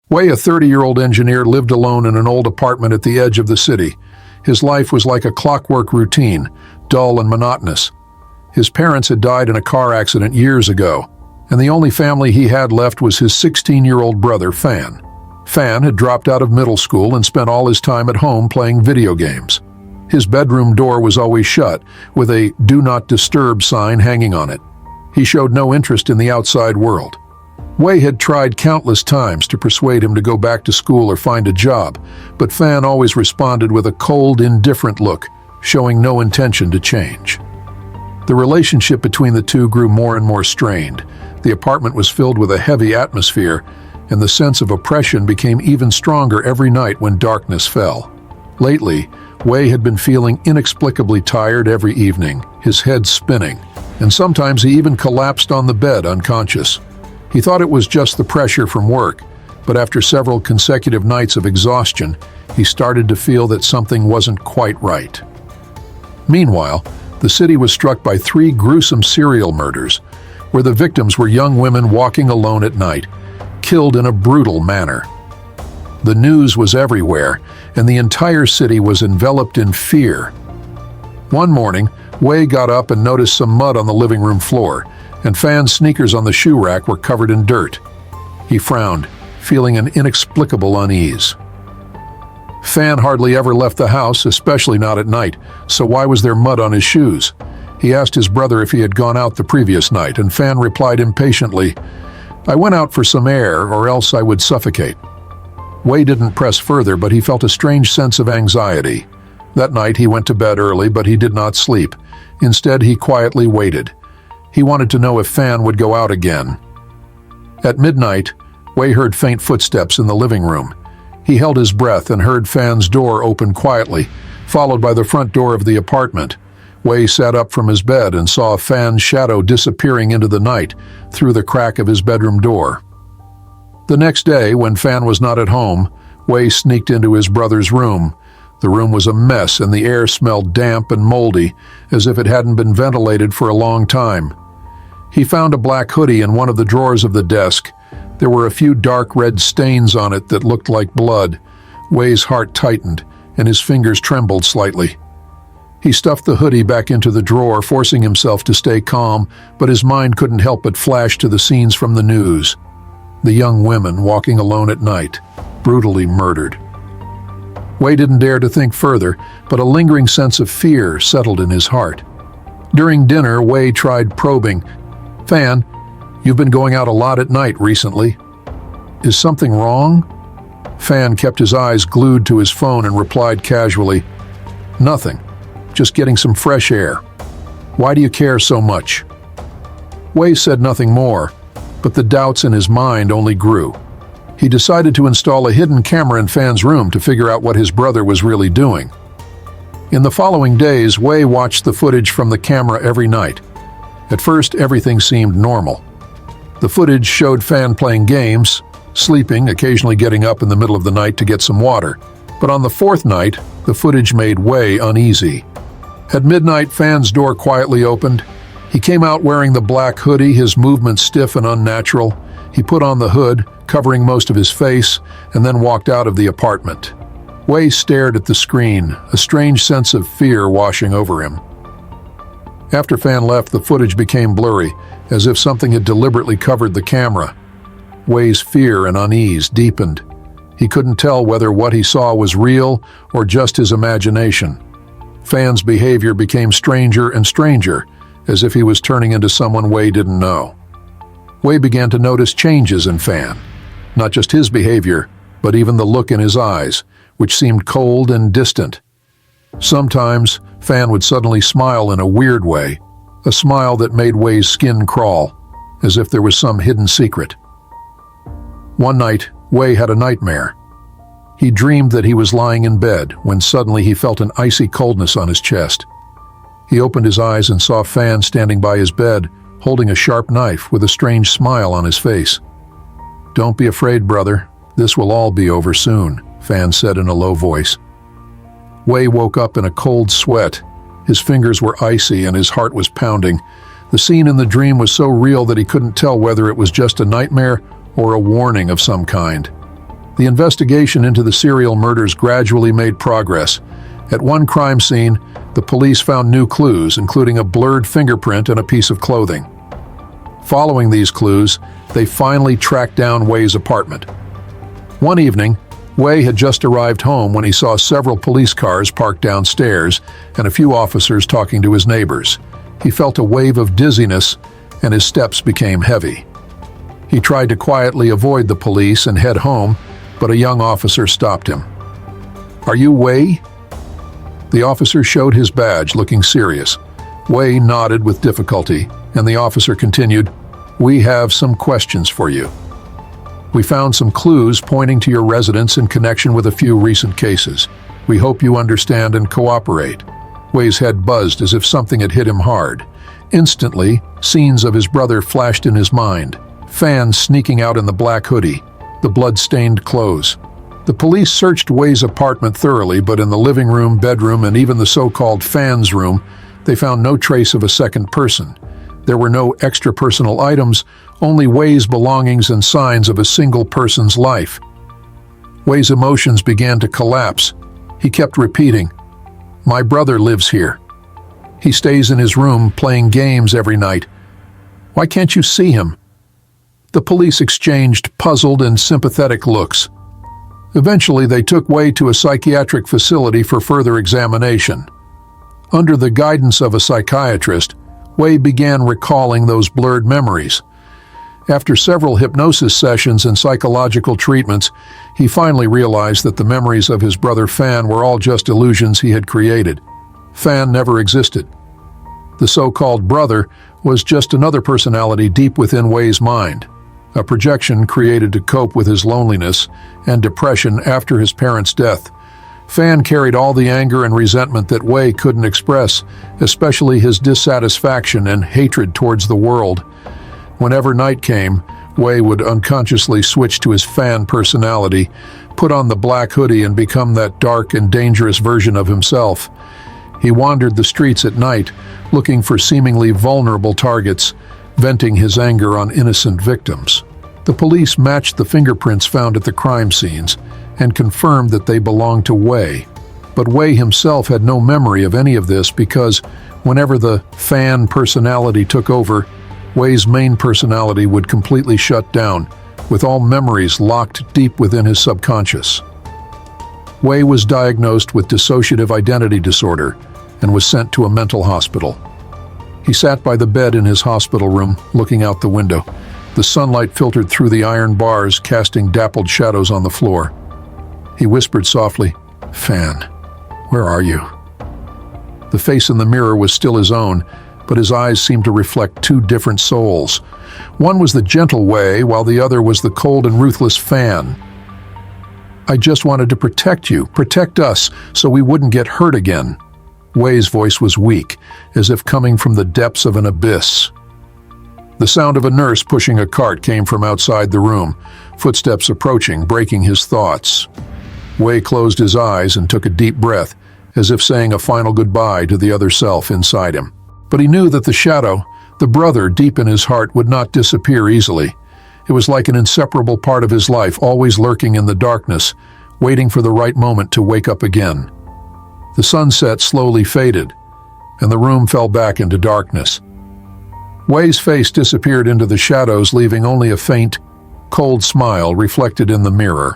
Wei, a 30-year-old engineer, lived alone in an old apartment at the edge of the city. His life was like a clockwork routine, dull and monotonous. His parents had died in a car accident years ago, and the only family he had left was his 16-year-old brother, Fan. Fan had dropped out of middle school and spent all his time at home playing video games. His bedroom door was always shut, with a "Do Not Disturb" sign hanging on it. He showed no interest in the outside world. Wei had tried countless times to persuade him to go back to school or find a job, but Fan always responded with a cold, indifferent look, showing no intention to change. The relationship between the two grew more and more strained. The apartment was filled with a heavy atmosphere, and the sense of oppression became even stronger every night when darkness fell. Lately, Wei had been feeling inexplicably tired every evening, his head spinning, and sometimes he even collapsed on the bed unconscious. He thought it was just the pressure from work, but after several consecutive nights of exhaustion, he started to feel that something wasn't quite right. Meanwhile, the city was struck by 3 gruesome serial murders, where the victims were young women walking alone at night, killed in a brutal manner. The news was everywhere, and the entire city was enveloped in fear. One morning, Wei got up and noticed some mud on the living room floor, and Fan's sneakers on the shoe rack were covered in dirt. He frowned, feeling an inexplicable unease. Fan hardly ever left the house, especially not at night, so why was there mud on his shoes? He asked his brother if he had gone out the previous night, and Fan replied impatiently, "I went out for some air, or else I would suffocate." Wei didn't press further, but he felt a strange sense of anxiety. That night he went to bed early, but he did not sleep. Instead, he quietly waited. He wanted to know if Fan would go out again. At midnight, Wei heard faint footsteps in the living room. He held his breath and heard Fan's door open quietly, followed by the front door of the apartment. Wei sat up from his bed and saw Fan's shadow disappearing into the night through the crack of his bedroom door. The next day, when Fan was not at home, Wei sneaked into his brother's room. The room was a mess and the air smelled damp and moldy, as if it hadn't been ventilated for a long time. He found a black hoodie in one of the drawers of the desk. There were a few dark red stains on it that looked like blood. Wei's heart tightened, and his fingers trembled slightly. He stuffed the hoodie back into the drawer, forcing himself to stay calm, but his mind couldn't help but flash to the scenes from the news. The young women walking alone at night, brutally murdered. Wei didn't dare to think further, but a lingering sense of fear settled in his heart. During dinner, Wei tried probing. "Fan, you've been going out a lot at night recently. Is something wrong?" Fan kept his eyes glued to his phone and replied casually, "Nothing. Just getting some fresh air. Why do you care so much?" Wei said nothing more, but the doubts in his mind only grew. He decided to install a hidden camera in Fan's room to figure out what his brother was really doing. In the following days, Wei watched the footage from the camera every night. At first, everything seemed normal. The footage showed Fan playing games, sleeping, occasionally getting up in the middle of the night to get some water. But on the 4th night, the footage made Wei uneasy. At midnight, Fan's door quietly opened. He came out wearing the black hoodie, his movements stiff and unnatural. He put on the hood, covering most of his face, and then walked out of the apartment. Wei stared at the screen, a strange sense of fear washing over him. After Fan left, the footage became blurry, as if something had deliberately covered the camera. Wei's fear and unease deepened. He couldn't tell whether what he saw was real or just his imagination. Fan's behavior became stranger and stranger, as if he was turning into someone Wei didn't know. Wei began to notice changes in Fan. Not just his behavior, but even the look in his eyes, which seemed cold and distant. Sometimes, Fan would suddenly smile in a weird way, a smile that made Wei's skin crawl, as if there was some hidden secret. One night, Wei had a nightmare. He dreamed that he was lying in bed when suddenly he felt an icy coldness on his chest. He opened his eyes and saw Fan standing by his bed, holding a sharp knife with a strange smile on his face. "Don't be afraid, brother. This will all be over soon," Fan said in a low voice. Wei woke up in a cold sweat. His fingers were icy and his heart was pounding. The scene in the dream was so real that he couldn't tell whether it was just a nightmare or a warning of some kind. The investigation into the serial murders gradually made progress. At one crime scene, the police found new clues, including a blurred fingerprint and a piece of clothing. Following these clues, they finally tracked down Wei's apartment. One evening, Wei had just arrived home when he saw several police cars parked downstairs and a few officers talking to his neighbors. He felt a wave of dizziness and his steps became heavy. He tried to quietly avoid the police and head home, but a young officer stopped him. "Are you Wei?" The officer showed his badge, looking serious. Wei nodded with difficulty, and the officer continued, "We have some questions for you. We found some clues pointing to your residence in connection with a few recent cases. We hope you understand and cooperate." Wei's head buzzed as if something had hit him hard. Instantly, scenes of his brother flashed in his mind. Fan sneaking out in the black hoodie, the blood-stained clothes. The police searched Wei's apartment thoroughly, but in the living room, bedroom, and even the so-called Fan's room, they found no trace of a second person. There were no extra personal items, only Wei's belongings and signs of a single person's life. Wei's emotions began to collapse. He kept repeating, "My brother lives here. He stays in his room playing games every night. Why can't you see him?" The police exchanged puzzled and sympathetic looks. Eventually, they took Wei to a psychiatric facility for further examination. Under the guidance of a psychiatrist, Wei began recalling those blurred memories. After several hypnosis sessions and psychological treatments, he finally realized that the memories of his brother Fan were all just illusions he had created. Fan never existed. The so-called brother was just another personality deep within Wei's mind, a projection created to cope with his loneliness and depression after his parents' death. Fan carried all the anger and resentment that Wei couldn't express, especially his dissatisfaction and hatred towards the world. Whenever night came, Wei would unconsciously switch to his Fan personality, put on the black hoodie and become that dark and dangerous version of himself. He wandered the streets at night, looking for seemingly vulnerable targets, venting his anger on innocent victims. The police matched the fingerprints found at the crime scenes and confirmed that they belonged to Wei. But Wei himself had no memory of any of this because whenever the Fan personality took over, Wei's main personality would completely shut down, with all memories locked deep within his subconscious. Wei was diagnosed with dissociative identity disorder and was sent to a mental hospital. He sat by the bed in his hospital room, looking out the window. The sunlight filtered through the iron bars, casting dappled shadows on the floor. He whispered softly, "Fan, where are you?" The face in the mirror was still his own, but his eyes seemed to reflect two different souls. One was the gentle Wei, while the other was the cold and ruthless Fan. "I just wanted to protect you, protect us, so we wouldn't get hurt again." Wei's voice was weak, as if coming from the depths of an abyss. The sound of a nurse pushing a cart came from outside the room, footsteps approaching, breaking his thoughts. Wei closed his eyes and took a deep breath, as if saying a final goodbye to the other self inside him. But he knew that the shadow, the brother deep in his heart, would not disappear easily. It was like an inseparable part of his life, always lurking in the darkness, waiting for the right moment to wake up again. The sunset slowly faded, and the room fell back into darkness. Wei's face disappeared into the shadows, leaving only a faint, cold smile reflected in the mirror.